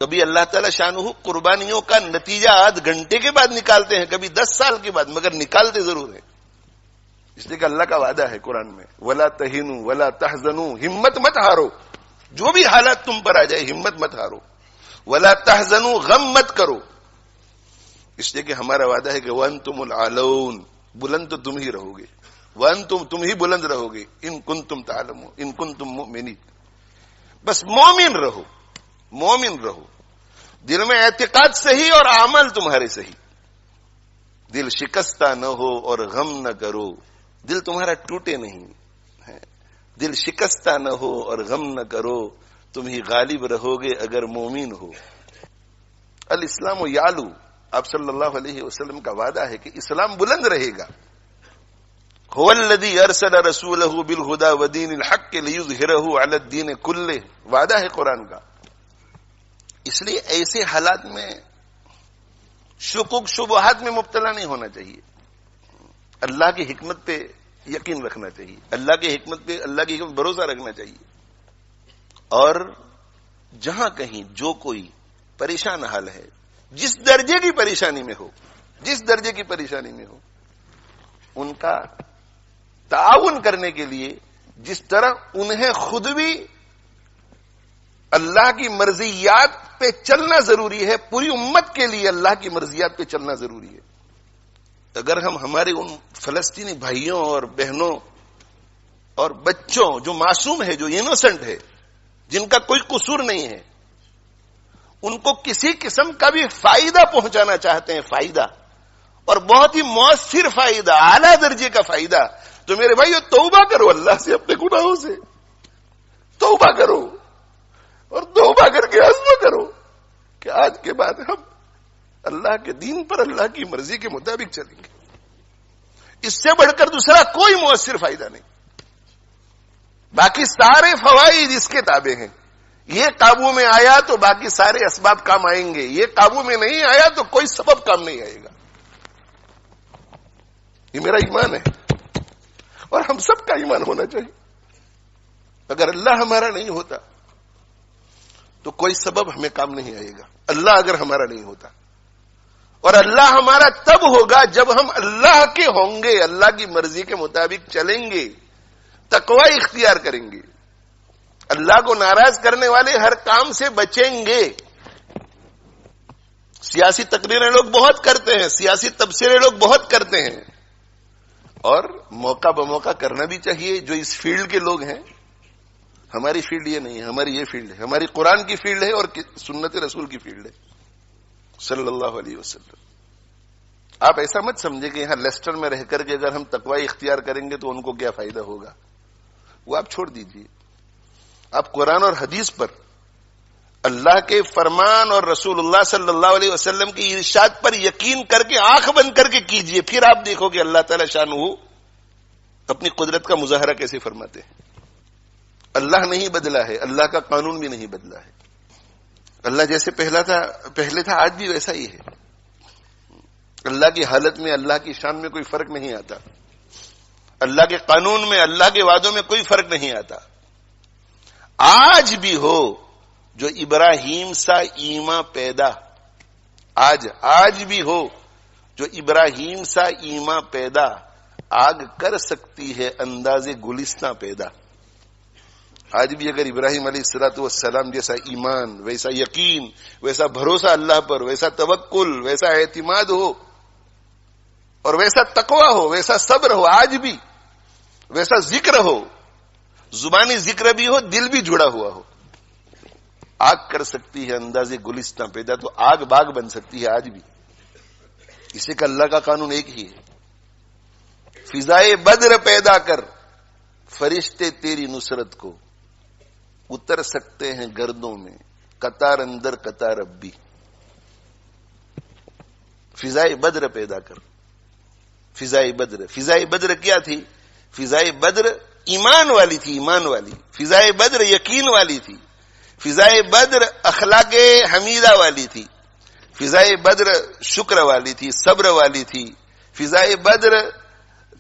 کبھی اللہ تعالی شانہ قربانیوں کا نتیجہ آدھ گھنٹے کے بعد نکالتے ہیں، کبھی 10 سال کے بعد، مگر نکالتے ضرور ہیں، اس لیے کہ اللہ کا وعدہ ہے قرآن میں، وَلَا تَهِنُوا وَلَا تَحْزَنُوا، ہمت مت ہارو، جو بھی حالات تم پر آ جائے ہمت مت ہارو، وَلَا تَحْزَنُوا، غم مت کرو، اس لیے کہ ہمارا وعدہ ہے کہ وَأَنْتُمُ الْأَعْلَوْنَ، بلند تو تم ہی رہو گے، وَأَنْتُمْ، تم ہی بلند رہو گے، إِن كُنتُمْ تَعْلَمُونَ، إِن كُنتُم مُؤْمِنِينَ، بس مومن رہو، مومن رہو، دل میں اعتقاد صحیح اور عمل تمہارے صحیح، دل شکستہ نہ ہو اور غم نہ کرو، دل تمہارا ٹوٹے نہیں، دل شکستہ نہ ہو اور غم نہ کرو، تم ہی غالب رہو گے اگر مومن ہو۔ الاسلام یعلو، آپ صلی اللہ علیہ وسلم کا وعدہ ہے کہ اسلام بلند رہے گا۔ هو الذی ارسل رسولہ بالہدی ودین الحق لیظہرہ علی الدین کلہ، وعدہ ہے قرآن کا۔ اس لیے ایسے حالات میں شکوک شبہات میں مبتلا نہیں ہونا چاہیے، اللہ کی حکمت پہ یقین رکھنا چاہیے، اللہ کی حکمت پہ، اللہ کی حکمت بھروسہ رکھنا چاہیے، اور جہاں کہیں جو کوئی پریشان حال ہے، جس درجے کی پریشانی میں ہو، جس درجے کی پریشانی میں ہو، ان کا تعاون کرنے کے لیے جس طرح انہیں خود بھی اللہ کی مرضیات پہ چلنا ضروری ہے، پوری امت کے لیے اللہ کی مرضیات پہ چلنا ضروری ہے۔ اگر ہم ہمارے ان فلسطینی بھائیوں اور بہنوں اور بچوں جو معصوم ہے، جو انوسنٹ ہے، جن کا کوئی قصور نہیں ہے، ان کو کسی قسم کا بھی فائدہ پہنچانا چاہتے ہیں، فائدہ، اور بہت ہی مؤثر فائدہ، اعلیٰ درجے کا فائدہ، تو میرے بھائیو توبہ کرو اللہ سے، اپنے گناہوں سے توبہ کرو، اور توبہ کر کے عزم کرو کہ آج کے بعد ہم اللہ کے دین پر، اللہ کی مرضی کے مطابق چلیں گے۔ اس سے بڑھ کر دوسرا کوئی مؤثر فائدہ نہیں۔ باقی سارے فوائد اس کے تابع ہیں، یہ قابو میں آیا تو باقی سارے اسباب کام آئیں گے، یہ قابو میں نہیں آیا تو کوئی سبب کام نہیں آئے گا۔ یہ میرا ایمان ہے، اور ہم سب کا ایمان ہونا چاہیے۔ اگر اللہ ہمارا نہیں ہوتا تو کوئی سبب ہمیں کام نہیں آئے گا، اللہ اگر ہمارا نہیں ہوتا، اور اللہ ہمارا تب ہوگا جب ہم اللہ کے ہوں گے، اللہ کی مرضی کے مطابق چلیں گے، تقوی اختیار کریں گے، اللہ کو ناراض کرنے والے ہر کام سے بچیں گے۔ سیاسی تقریریں لوگ بہت کرتے ہیں، سیاسی تبصرے لوگ بہت کرتے ہیں، اور موقع بموقع کرنا بھی چاہیے۔ جو اس فیلڈ کے لوگ ہیں، ہماری فیلڈ یہ نہیں ہے، ہماری یہ فیلڈ ہے، ہماری قرآن کی فیلڈ ہے اور سنت رسول کی فیلڈ ہے صلی اللہ علیہ وسلم۔ آپ ایسا مت سمجھے کہ یہاں لیسٹر میں رہ کر کے اگر ہم تقوی اختیار کریں گے تو ان کو کیا فائدہ ہوگا، وہ آپ چھوڑ دیجئے۔ آپ قرآن اور حدیث پر، اللہ کے فرمان اور رسول اللہ صلی اللہ علیہ وسلم کی ارشاد پر یقین کر کے آنکھ بند کر کے کیجئے، پھر آپ دیکھو کہ اللہ تعالی شانہ اپنی قدرت کا مظاہرہ کیسے فرماتے ہیں۔ اللہ نہیں بدلا ہے، اللہ کا قانون بھی نہیں بدلا ہے، اللہ جیسے پہلے تھا آج بھی ویسا ہی ہے۔ اللہ کی حالت میں، اللہ کی شان میں کوئی فرق نہیں آتا، اللہ کے قانون میں، اللہ کے وعدوں میں کوئی فرق نہیں آتا۔ آج بھی ہو جو ابراہیم سا ایمان پیدا، آج بھی ہو جو ابراہیم سا ایمان پیدا، آگ کر سکتی ہے انداز گلستاں پیدا۔ آج بھی اگر ابراہیم علیہ الصلوۃ والسلام جیسا ایمان، ویسا یقین، ویسا بھروسہ اللہ پر، ویسا توکل، ویسا اعتماد ہو، اور ویسا تقوی ہو، ویسا صبر ہو، آج بھی ویسا ذکر ہو، زبانی ذکر بھی ہو، دل بھی جڑا ہوا ہو، آگ کر سکتی ہے انداز گلستاں پیدا، تو آگ باغ بن سکتی ہے آج بھی۔ اسے کہ اللہ کا قانون ایک ہی ہے۔ فضائے بدر پیدا کر، فرشتے تیری نصرت کو اتر سکتے ہیں گردوں میں، قطار اندر قطار اب بھی۔ فضائے بدر پیدا کر، فضائے بدر کیا تھی؟ فضائے بدر ایمان والی تھی، ایمان والی۔ فضائے بدر یقین والی تھی، فضائے بدر اخلاق حمیدہ والی تھی، فضائے بدر شکر والی تھی، صبر والی تھی، فضائے بدر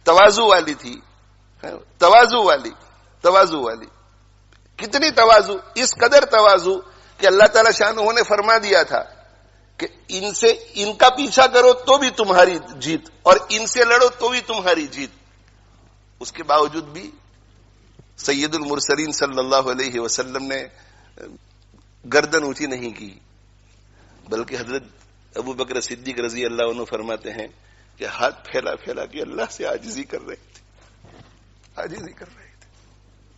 تواضع والی تھی، تواضع والی۔ کتنی تواضع؟ اس قدر تواضع کہ اللہ تعالی شانہ نے فرما دیا تھا کہ ان کا پیچھا کرو تو بھی تمہاری جیت اور ان سے لڑو تو بھی تمہاری جیت. اس کے باوجود بھی سید المرسلین صلی اللہ علیہ وسلم نے گردن اونچی نہیں کی، بلکہ حضرت ابو بکر صدیق رضی اللہ عنہ فرماتے ہیں کہ ہاتھ پھیلا پھیلا کے اللہ سے عاجزی کر رہے تھے، عاجزی کر رہے تھے.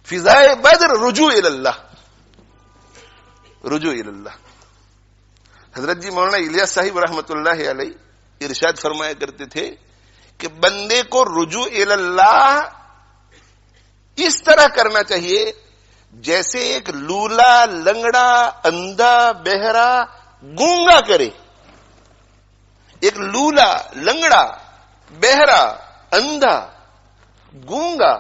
فضائے بدر رجوع اللہ، رجوع اللہ. حضرت جی مولانا الیاس صاحب رحمت اللہ علیہ ارشاد فرمایا کرتے تھے کہ بندے کو رجوع اللہ اس طرح کرنا چاہیے جیسے ایک لولا، لنگڑا، اندھا، بہرا، گونگا کرے. ایک لولا، لنگڑا، بہرا، اندھا، گونگا،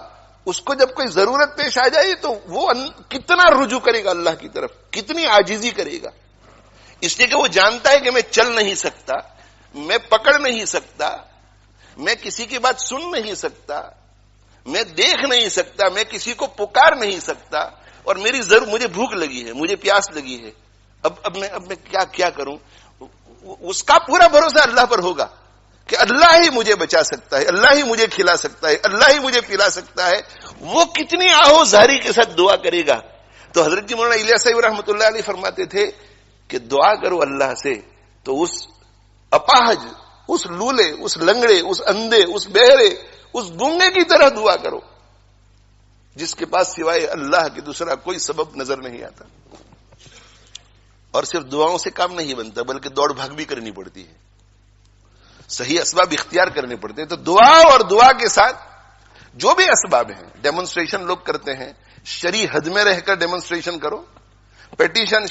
اس کو جب کوئی ضرورت پیش آ جائے تو وہ کتنا رجوع کرے گا اللہ کی طرف، کتنی عاجزی کرے گا. اس لیے کہ وہ جانتا ہے کہ میں چل نہیں سکتا، میں پکڑ نہیں سکتا، میں کسی کی بات سن نہیں سکتا، میں دیکھ نہیں سکتا، میں کسی کو پکار نہیں سکتا، اور مجھے بھوک لگی ہے، مجھے پیاس لگی ہے، اب میں کیا کروں. اس کا پورا بھروسہ اللہ پر ہوگا کہ اللہ ہی مجھے بچا سکتا ہے، اللہ ہی مجھے کھلا سکتا ہے، اللہ ہی مجھے پلا سکتا ہے. وہ کتنی آہوزاری کے ساتھ دعا کرے گا. تو حضرت جی مولانا الیاس صاحب رحمۃ اللہ علیہ فرماتے تھے کہ دعا کرو اللہ سے تو اس اپاہج، اس لولے، اس لنگڑے، اس اندھے، اس بہرے، اس گونگے کی طرح دعا کرو جس کے پاس سوائے اللہ کے دوسرا کوئی سبب نظر نہیں آتا. اور صرف دعاؤں سے کام نہیں بنتا بلکہ دوڑ بھاگ بھی کرنی پڑتی ہے، صحیح اسباب اختیار کرنے پڑتے ہیں. تو دعا اور دعا کے ساتھ جو بھی اسباب ہیں، ڈیمونسٹریشن لوگ کرتے ہیں، شرعی حد میں رہ کر ڈیمونسٹریشن کرو، پیٹیشن